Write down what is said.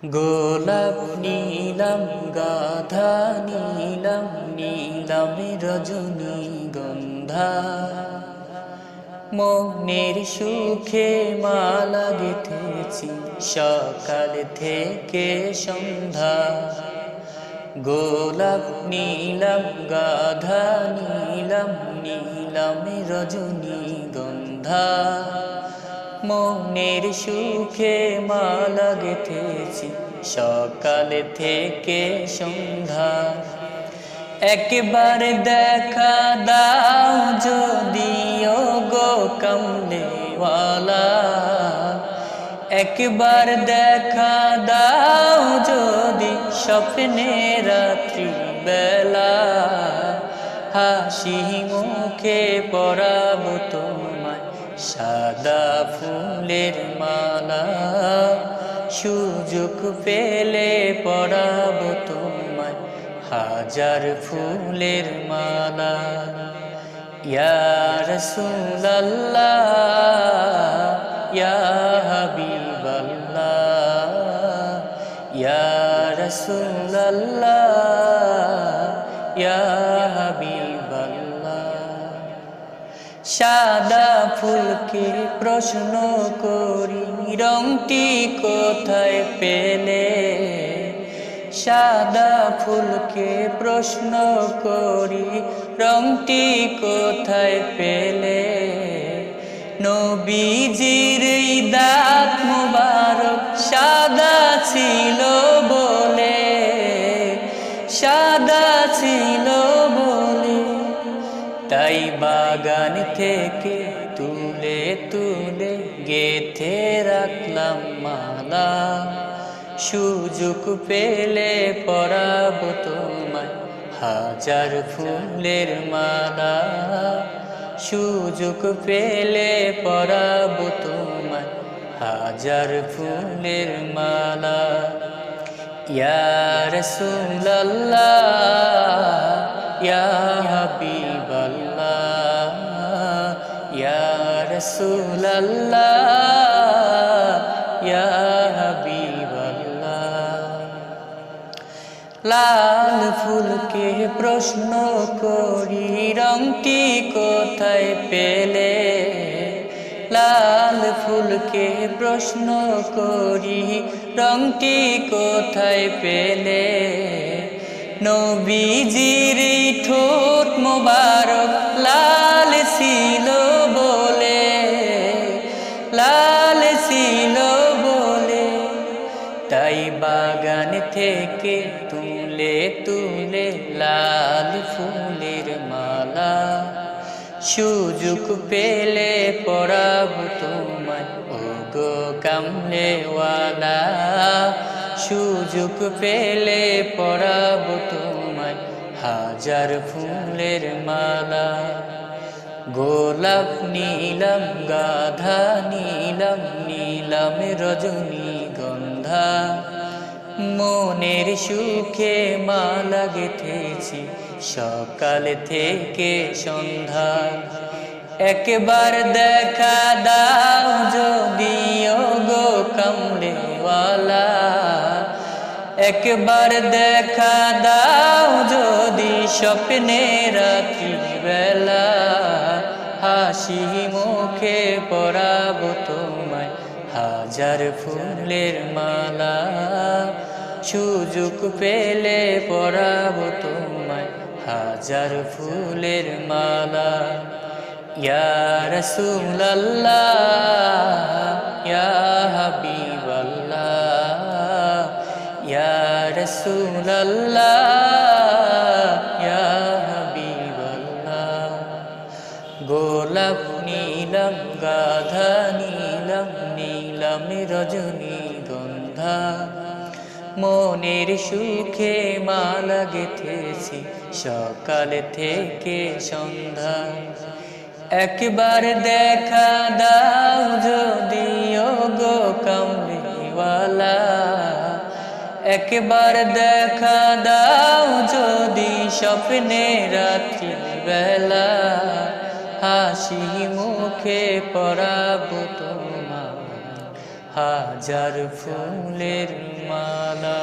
গোলাপ নীলাম গাধা নীলাম নীলাম রজনীগন্ধা মনের সুখে মালা গেঁথেছি সকাল থেকে সন্ধ্যা। গোলাপ নীলাম গাধা নীলাম নীলাম রজনীগন্ধা মনের সুখে মালা গেঁথেছি সকাল থেকে সন্ধ্যা। একবার দেখা দাও যদি ও গো কামলিওয়ালা, একবার দেখা দাও যদি স্বপ্নে রাত্রি বেলা, হাসি মুখে পরাবো তোমায় সাদা ফুলের মালা। সুযোগ পেলে পরাবো তোমায় হাজার ফুলের মালা। ইয়া রাসূলুল্লাহ ইয়া হাবিবাল্লাহ ইয়া রাসূলুল্লাহ ইয়া হাবিবাল্লাহ। সাদা ফুলকে প্রশ্ন করি রংটি কোথায় পেলে, সাদা ফুলকে প্রশ্ন করি রংটি কোথায় পেলে। নবীজির দাঁত মুবারক সাদা ছিল বলে, সাদা ছিল বলে, তাই বাগান থেকে তুলে তুলে গেঁথে রাখলাম মালা। সুযোগ পেলে পরাবো তোমায় হাজার ফুলের মালা। সুযোগ পেলে পরাবো তোমায় হাজার ফুলের মালা। ইয়া রাসূলুল্লাহ ইয়া হাবিবাল্লাহ ইয়া রাসূলুল্লাহ ইয়া হাবিবাল্লাহ। লাল ফুলকে প্রশ্ন করি রংটি কোথায় পেলে, লাল ফুলকে প্রশ্ন করি রংটি কোথায় পেলে। নবীজির ঠোঁট মোবারক লাল ছিল বলে, লাল ছিল বলে, তাই বাগান থেকে তুলে তুলে লাল ফুলের মালা। সুযোগ পেলে পরাবো তোমায় ও গো কামলিওয়ালা, সুযোগ পেলে পরাবো তোমায় হাজার ফুলের মালা। গোলাপ নীলাম গাধা নীলাম নীলাম রজনীগন্ধা মনের সুখে মালা গেঁথেছি সকাল থেকে সন্ধ্যা। একবার দেখা দাও যদি ও গো কামলিওয়ালা, একবার দেখা দাও যদি স্বপ্নে রাত্রি বেলা, হাসি মুখে পরাবো তোমায় হাজার ফুলের মালা। সুযোগ পেলে পরাবো তোমায় হাজার ফুলের মালা। ইয়া রাসূলুল্লাহ ইয়া হাবিবাল্লাহ ইয়া রাসূলুল্লাহ ইয়া হাবিবাল্লাহ। গোলাপ নীলাম গাধা নীলাম নীলাম রজনীগন্ধা মনের সুখে মালা গেঁথেছি সকাল থেকে সন্ধ্যা। একবার দেখা দাও যদি ও গো কামলিওয়ালা, একবার দেখা দাও যদি স্বপ্নে রাত্রি বেলা, হাসি মুখে পরাবো তোমায় হাজার ফুলের মালা।